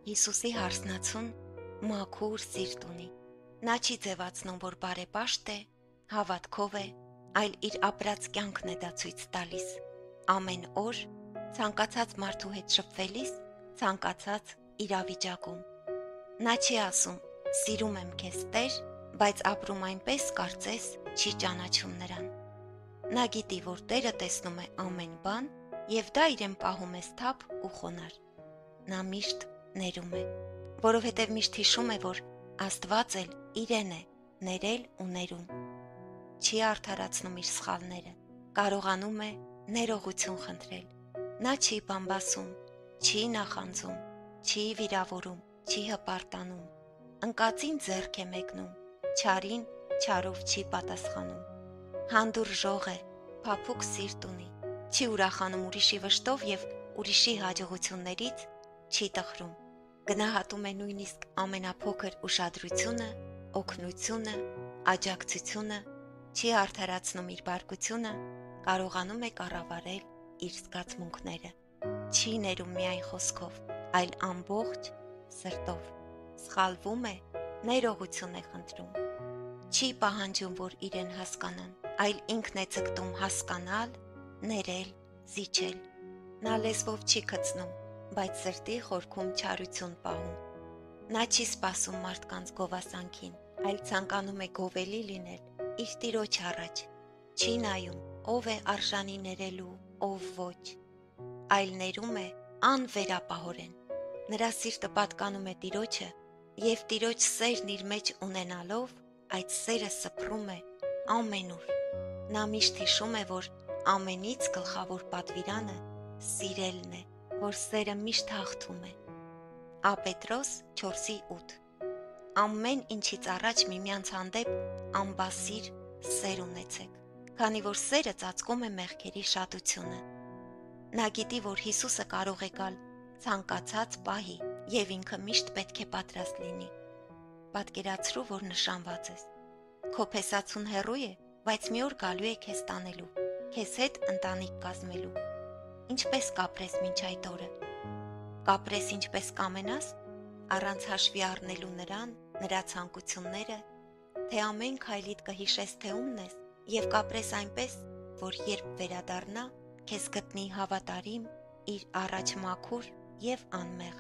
Հիսուսի հարսնացուն մաքուր սիրտ ունի։ Նա չի ձևացնում, որ բարեպաշտ է, հավատքով է, այլ իր ապրած կյանքն է դա ցույց տալիս։ Ամեն օր ցանկացած մարդու հետ շփվելիս, ցանկացած իրավիճակում։ Նա չի ասում. «Սիրում եմ քեզ, Տեր», բայց ապրում այնպես, կարծես չի ճանաչում նրան։ Նա գիտի, որ Տերը տեսնում է ամեն բան, եւ դա իրեն պահում է սթափ ու խոնար։ Նա միշտ ներում է, որովհետև միշտ հիշում է, որ Աստված էլ իրեն է ներել ու ներում։ Չի արդարացնում իր սխալները, կարողանում է ներողություն խնդրել։ Նա չի բամբասում, չի նախանձում, չի վիրավորում, չի հպարտանում, ընկածին ձեռք է մեկնում, չարին չարով չի պատասխանում։ Հանդուրժող է, փափուկ սիրտ ունի, չի ուրախանում ուրիշի վշտով եւ ուրիշի հաջողություններից չի տխրում։ Գնահատում է նույնիսկ ամենափոքր ուշադրությունը, օգնությունը, աջակցությունը, չի արդարացնում իր բարկությունը, կարողանում է կառավարել իր զգացմունքները։ Չի ներում միայն խոսքով, այլ ամբողջ սրտով։ Սխալվում է, ներողություն է խնդրում։ Չի պահանջում, որ իրեն հասկանան, այլ ինքն է ցկտում հասկանալ, ներել, զիջել։ Նա լեզվով չի քծնում, բայց սրտի խորքում չարություն պահում։ Նա չի սպասում մարդկանց գովասանքին, այլ ցանկանում է գովելի լինել իր Տիրոջ առաջ։ Չի նայում, ով է արժանի ներելու, ով ոչ, այլ ներում է անվերապահորեն։ Նրա սիրտը պատկանում է Տիրոջը, եւ Տիրոջ սերն իր մեջ ունենալով, այդ սերը սփռում է ամենուր։ Նա միշտ հիշում է, որ ամենից գլխավոր պատվիրանը սիրելն է, որ սերը միշտ հաղթում է։ Պետրոս 4:8 Ամեն ինչից առաջ միմյանց հանդեպ անբասիր սեր ունեցեք, քանի որ սերը ծածկում է մեղքերի շատությունը։ Նա գիտի, որ Հիսուսը կարող է գալ ցանկացած պահի եւ ինքը միշտ պետք է պատրաստ լինի։ Պատկերացրու, որ նշանված ես։ Քո փեսացուն հեռու է, բայց մի օր գալու է քեզ տանելու, քեզ հետ ընտանիք կազմելու։ Ինչպես կապրես մինչ այդ օրը։ Կապրես ինչպես կամենաս, առանց հաշվի առնելու նրան, նրա ցանկությունները, թե ամեն քայլիդ կհիշես, թե ումն ես, եւ կապրես այնպես, որ երբ վերադառնա, քեզ գտնի հավատարիմ, իր առաջ մաքուր եւ անմեղ։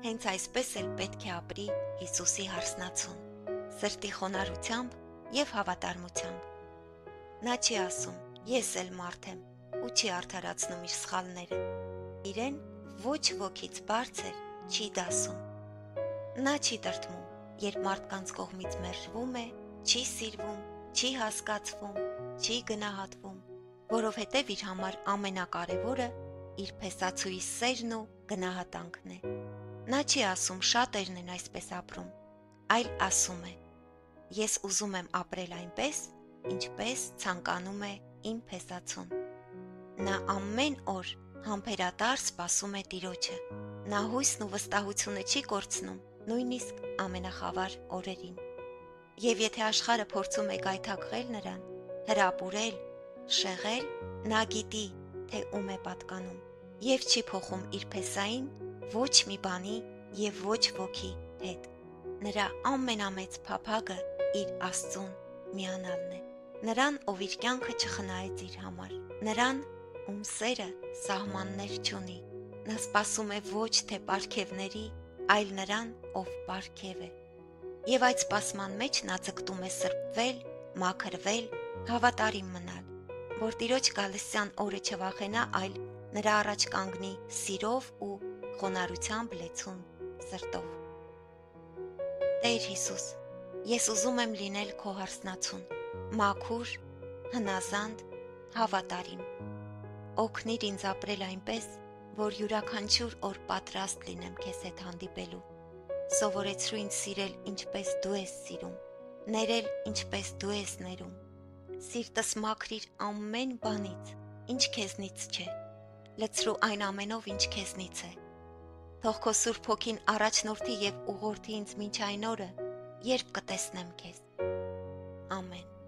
Հենց այսպես էլ պետք է ապրի Հիսուսի հարսնացուն, սրտի խոնարհությամբ եւ հավատարմությամբ։ Նա չի ասում. «Ես էլ մարդ եմ» ու չի արդարացնում իր սխալները։ Իրեն ոչ ոքից բարձր չի դասում։ Նա չի տրտմում, երբ մարդկանց կողմից մերժվում է, չի սիրվում, չի հասկացվում, չի գնահատվում, որովհետև իր համար ամենակարևորը իր փեսացուի սերն ու գնահատանքն է։ Նա չի ասում շատերն են այսպես ապրում, այլ ասում է. «Ես ուզում եմ ապրել այնպես, ինչպես ցանկանում է իմ փեսացուն»։ Նա ամեն օր համբերատար սպասում է Տիրոջը։ Նա հույսն ու վստահությունը չի կորցնում, նույնիսկ ամենախավար օրերին։ Եվ եթե աշխարհը փորձում է գայթակղել նրան, հրապուրել, շեղել, նա գիտի, թե ում է պատկանում, եւ չի փոխում իր փեսային ոչ մի բանի եւ ոչ ոքի հետ։ Նրա ամենամեծ փափագը իր Աստծուն միանալն է։ Նրան, ով իր կյանքը չխնայեց իր համար։ Նրան, ում սերը սահմաններ չունի։ Նա սպասում է ոչ թե պարգևների, այլ նրան, ով պարգև է։ Եվ այդ սպասման մեջ նա ձգտում է սրբվել, մաքրվել, հավատարիմ մնալ, որ Տիրոջ գալստյան օրը չվախենա, այլ նրա առաջ կանգնի սիրով ու խոնարհությամբ լեցուն սրտով։ Տեր Հիսուս, ես ուզում եմ լինել քո հարսնացուն, մաքուր, հնազանդ, հավատարիմ։ Օգնիր ինձ ապրել այնպես, որ յուրաքանչյուր օր պատրաստ լինեմ քեզ հետ հանդիպելու։ Սովորեցրու ինձ սիրել, ինչպես դու ես սիրում, ներել, ինչպես դու ես ներում։ Սիրտս մաքրիր ամեն բանից, ինչ քեզնից չէ, լցրու այն ամենով, ինչ քեզնից է։ Թող քո Սուրբ Հոգին առաջնորդի եւ ուղղորդի ինձ մինչ այն օրը, երբ կտեսնեմ քեզ։ Ամեն։